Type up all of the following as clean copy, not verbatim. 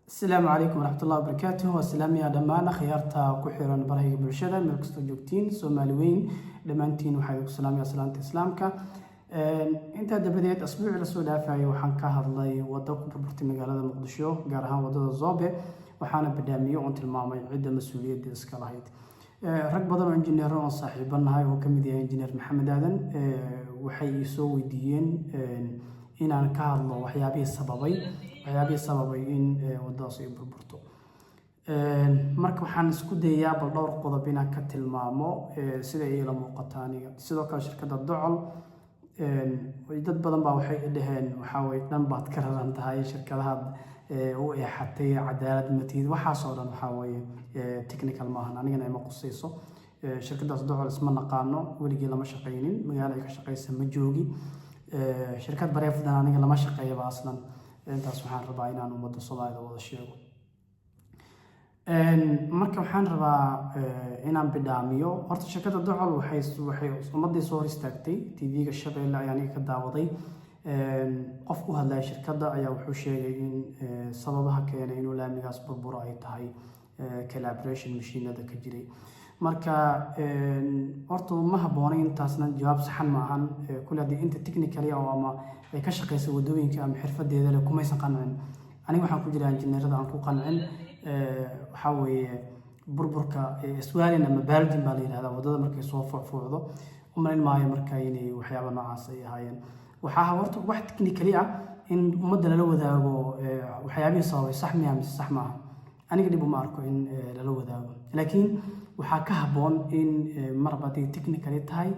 السلام عليكم ورحمة الله وبركاته والسلام يا دمان خيارتا كحيران برهيق بالشدة ملكستو جوكتين سومالوين دمانتين وحيوك السلام يا سلامة إسلامك انت دبديت أسبوع لسو دافعي وحان كهضلي ودوك بربرتي مقالة مقدشو قارهان ودود الزوبة وحانا بداميو انت المامي عدة مسؤولية دي اسكالاهيد rag badan oo engineer oo saaxiibanahay oo kamid yahay engineer Maxamed Aadan waxay soo weydiiyeen inaan ka hadlo waxyaabihii sababay in wadadaas ay burburto marka waxaan isku dayaa bal dhowr qodob inaan ka tilmaamo sida ay la muuqato aniga sidoo kale shirkadda Docol dad badan baa waxay dhaheen waxa way dhan baad ka raran tahay shirkadaha oo ay xatay cadaalad matid waxa soo dhan waxa way technical maahan anigana ma qusayso shirkadaas Docol isma naqaano waligii lama shaqeynin magaalada ka shaqeysa ma joogi shirkad bareefdan aniga lama shaqeeyo aslan intaas waxaan rabaa inaan ummadda Soomaaliyeed wada sheego marka waxaan rabaa inaan bidaamiyo horta shirkadda Docol waxay ummadda soo hor istaagtay TV-ga Shabeelle ayaan ka daawaday qof u hadlay shirkadda ayaa wuxuu sheegay in sababaha keenay inuu laamigaas burburo ay tahay calibration mashiinada ka jiray marka horta ma habboona intaasna jawaab saxan ma ahan kulli hadii inta technically oo ama ay ka shaqeyso wadooyinka ama xirfadeeda leh kuma aysan qancin aniga waxaan ku jiraa injineerada aan ku qancin waxa weeye burburka iswaalina ama baaldin baa la yiraahdaa wadada markay soo fuucdo uma ilmaayo marka inay waxyaabo noocaas ay ahaayeen waxaa horta wax technically ah in ummadda lala wadaago waxyaabihii sababay sax miya mise sax maaha aniga dib uma arko in lala wadaago laakiin waxaa ka habboon in marba haday technically tahay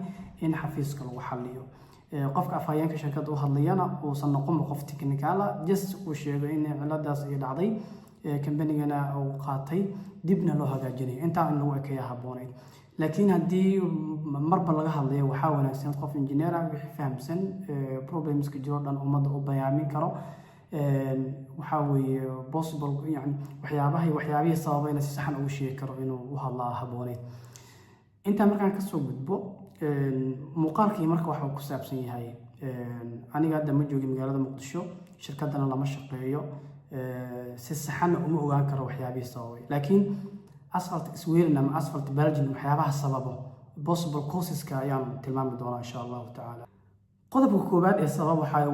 in xafiiska lagu xalliyo qofka afhayeenka shirkadda u hadlayana uusan noqon qof technical ah just uu sheego in ciladaas ay dhacday kambanigana uu qaatay dibna loo hagaajinayo intaa in lagu ekeeyo habboonayd laakiin haddii marba laga hadlayo waxaa wanaagsan qof engineer ah wixii fahamsan problemska jiro dhan ummadda u bayaamin karo waxa weeye possible yani waxyaabihii sababayna si saxan ugu sheegi karo inuu u hadlaa habboonayd intaa markaan ka soo gudbo muuqaalkii marka waxa ku saabsan yahay aniga hadda ma joogi magaalada Muqdisho shirkadana lama shaqeeyo si saxan uma ogaan karo waxyaabihii sababay laakiin asphalt isweelin ama asphalt baljin waxyaabaha sababo possible causeska ayaan tilmaami doonaa insha Allah ta'ala qodobka koobaad ee sabab waxa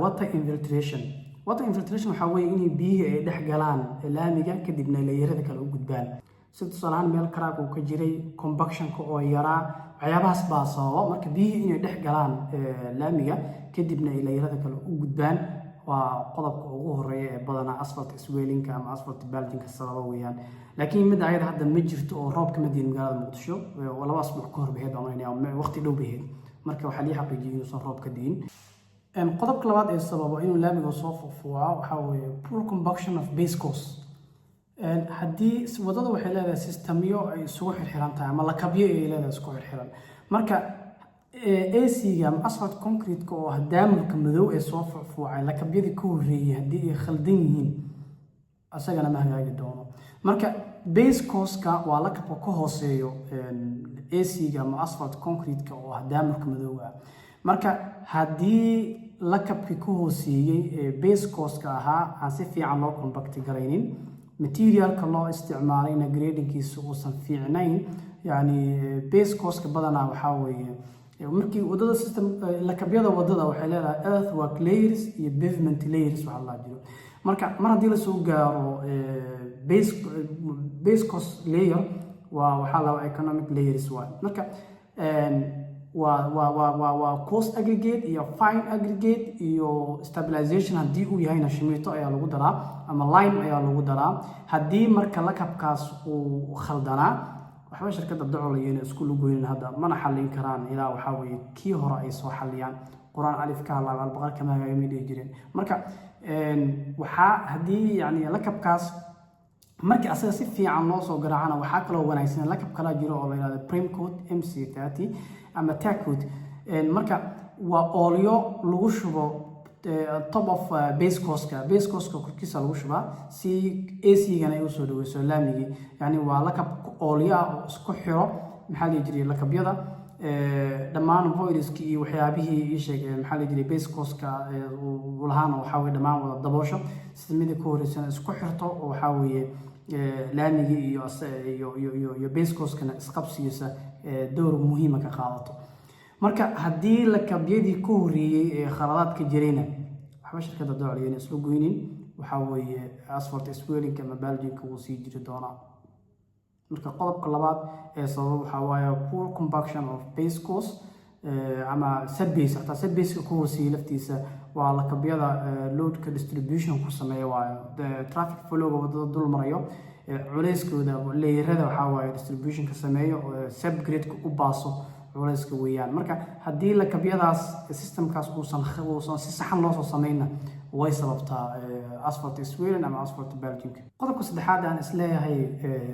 water infiltration waxa weeye in biyaha ay dhex galaan laamiga kadibna leeyarada kale u gudbaan sida tusaale meel crack uu ka jiray compaction-ka oo yaraa waxyaabahaas baa sababa marka biyaha inay dhex galaan laamiga kadibna leeyarada kale u gudbaan waa qodobka ugu horeeya ee badanaa asphalt isweelinka ama asphalt baljinka sababa weeyaan laakiin mid ayada hadda ma jirto oo roob kama diin magaalada Muqdisho oo laba asbuuc ka hor baheed ama waqti dhow baheed marka waxa la xaqiijiyay inuu roob ka diin qodobka labaad ee sababa inuu laamiga soo fuuqo waxa weeye poor combustion of base course haddii wadada waxay leedahay systemyo ay isugu xirxiran tahay ama lakabyo ay leedahay isku xirxiran marka AC-ga ama asphalt concrete oo daamurka madow ee soo fuuqay lakabyadii ka horeeyay haddii ay khaldan yihiin asagana ma hagaagi doono marka base course-ka waa lakabka ka hooseeyo AC-ga ama asphalt concrete oo daamurka madow ah marka haddii lakabkii ka hooseeyay base course-ka ahaa aan si fiican loo compact garaynin materialka loo isticmaalayna gradingkiisa uusan fiicnayn yani base course-ka badanaa waxa weeye markii wadada system lakabyada wadada waxay leedahay earthwork layers iyo pavement layers waxa la jiro marka mar haddii la soo gaaro base course layer waxa la economic layers marka waa cost aggregate iyo fine aggregate iyo stabilization haddii uu yahay shimito ayaa lagu daraa ama lime ayaa lagu daraa haddii marka lakabkaas uu khaldanaa waxba shirkadda Docol ayay isku lugoyn hadda mana xallin karaan ilaa waxa weeye kii hore ay soo xalliyaan quraan alif ka hadlaa albaqar kama hagaagay jireen marka waxa haddii yani lakabkaas markii asaga si fiican loo soo garaacana waxa kale oo wanaagsan lakab kala jiro oo la yiraahdo prime coat MC30 ama tack coat marka waa oolyo lagu shubo top of base course-ka korkiisa lagu shubaa si AC-gana ay u soo dhaweyso laamigi yani waa lakab oolyo ah oo isku xiro maxaa la jiray lakabyada dhammaan voidska iyo waxyaabihii ii sheegay maxaa la jiray base course-ka uu lahaana waxaa weeye dhammaan wada daboosho sida midda ku horeysana isku xirto oo waxaa weeye laamigii iyo base course-kana isqabsigiisa door muhiima ka qaadato marka haddii lakabyadii ku horeeyey ee khaladaadka jirayna waxba shirkadda docol ayayna isla goynin waxaa weeye asphalt swelling ama bulging wuu sii jiri doonaa marka qodobka labaad ee sabab waxaa waaye poor compaction of base course ama subbase hataa subbase ku hooseeyay laftiisa waa lakabyada loadka distribution ku sameeya waayo traffic flow-ga wadada dul marayo culeyskooda leeyarada waxaa waaye distribution ka sameeyo subgrade-ka u baaso culeyska weeyaan marka haddii lakabyadaas systemkaas uusan si saxan loo soo sameynna way sababtaa asphalt swelling ama asphalt bulging qodobka saddexaad aan isleeyahay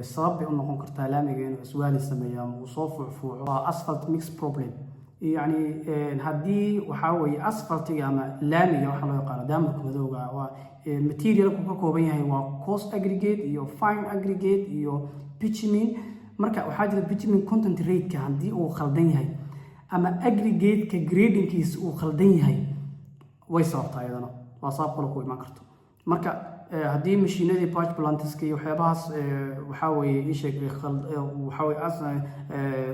sabab bay u noqon kartaa laamiga inuu iswaali sameeyo ama uu soo fuucfuuco waa asphalt mix problem يعني هدي وحاوي أسفلت أما لامي أو حلا يقال دامك مذوقة وماتيريال كوكوبية هي وكوس أجريجيت يو فاين أجريجيت يو بيتشمين مركا وحاجة البيتشمين كونتنت ريت كهندي أو خلدين هاي أما أجريجيت كجريدين كيس أو خلدين هاي ويصابت أيضا وصاب كلكوي ما كرتو مركا هدي مشينا دي باج بلانتسكي وحياباس وحاوي يشيك خلد وحاوي أصلا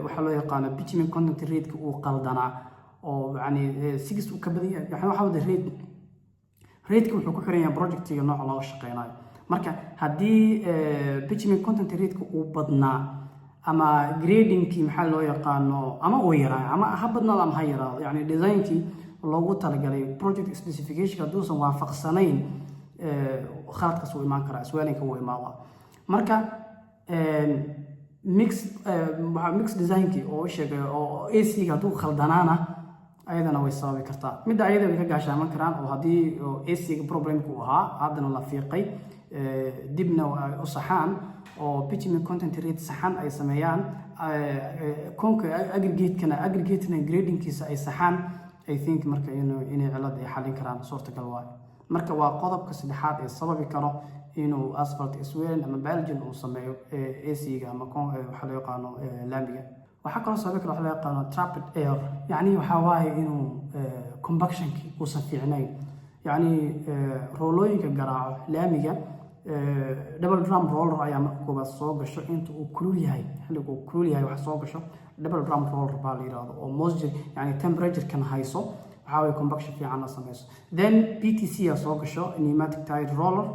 وحلو يقانا بيتشمين كونتنت ريت وقلدنا أو يعني سيجس وكبدية يعني وحاول ريتك وحكو حرية بروجكت نوع الله الشقيناي مركا هدي بيتشمين كونتنت ريتك وبدنا أما جريدين كي محلو يقانو أما ويرا أما أحبنا لهم هيرا يعني ديزاين كي لوجو تلقى بروجكت سبيسيفيكيشن كدوسا وافق سنين خالد كسو إيمان كرا سوالين كو إيماوا مركا ميكس ديزاين كي أو شيء أو AC كدو خلدنانا أيضا هو يساوي كرتا مدة أيضا بيكاش عمان كران أو هذه AC بروبلم كوها عادنا الله فيقي دبنا وصحان أو بيتي من كونتنت ريت صحان أي سميان كونك أجريجيت كنا أجريجيتنا جريدين كيس أي صحان I think marka inay cilad ay xalin karaan suurtagal waay marka waa qodobka saddexaad ee sababi karo inuu asphalt swelling ama bulging uu sameeyo AC-ga ama waxa loo yaqaano laamiga waxa kaloo sababi karo waxa loo yaqaano trapped air yani waxa waaye inuu combustionki uusan fiicnayn yani roolooyinka garaaco laamiga double drum roller ayaa marka koobaad soo gasho inta uu kulul yahay xilliga uu kulul yahay wax soo gasho double drum roller baa la yiraahdo oo moisture yani temperature kan hayso waxa way combustion fiican la sameeyo then PTC yaa soo gasho pneumatic tire roller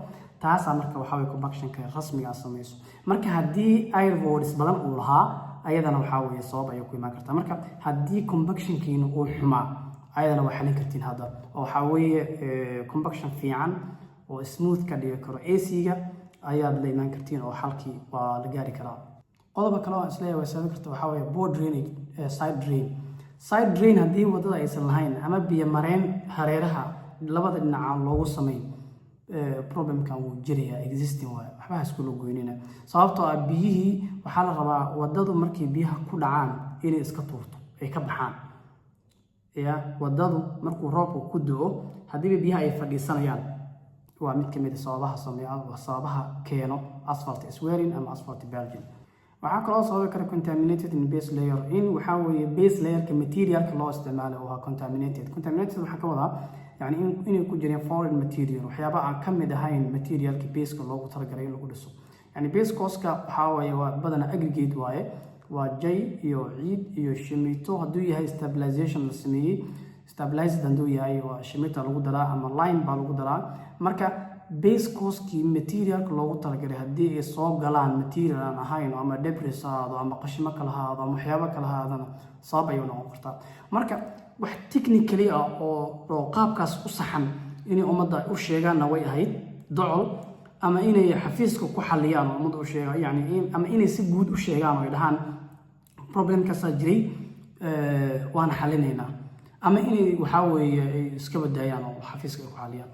taas marka waxa way combustion ka rasmiga ah sameeyo marka hadii air voids badan uu lahaa ayadana waxa way sabab ay ku iman kartaa marka hadii combustion kiina uu xumaa ayadana waxa xalin kartiin hada oo waxa way combustion fiican oo smooth ka dhigi karo AC-ga ayaad la iman kartiin oo halkii waa la gaari karaa qodobka kale oo isleeyahay way sababi kartaa waxa way poor drainage side drain haddii wadada aysan lahayn ama biyo mareen hareeraha labada dhinac loogu sameeyo problemkan wuu jirayaa existing waay waxba isku loo goynina sababtoo ah biyihii waxaa la rabaa wadadu markii biyaha ku dhacaan inay iska tuurto ay ka baxaan wadadu markuu roobku ku da'o haddii biyaha ay fadhiisanayaan waa mid kamid ah sababaha keeno asphalt swelling ama asphalt bulging waxaa kaloo sababi kara contaminated in base layer in waxa weeye base layerka materialka loo isticmaalo oo contaminated waxaa ka wadaa yani inay ku jireen foreign material waxyaaba aan ka mid ahayn materialka base-ka loogu talagalay in lagu dhiso yani base course-ka waxa weeye waa badana aggregate waaye waa jay iyo ciid iyo shimito hadduu yahay stabilization la sameeyey stabilized hadduu yahay waa shimita lagu daraa ama line baa lagu daraa marka base course-kii materialka loogu talagalay haddii ay soo galaan material aan ahayn ama debris ahaado ama qashimo kala ahaado ama waxyaabo kala ahaadana sabab ayuu noqon kartaa marka wax technically ah oo qaabkaas u saxan inay ummadda u sheegaanna way ahayd docol ama inay xafiiska ku xaliyaan oo ummadda u sheegaan yani ama inay si guud u sheegaan oo ay dhahaan problemkaasaa jiray waana xalinaynaa ama inay waxaa weeye iska badaayaan oo xafiiska ku xaliyaan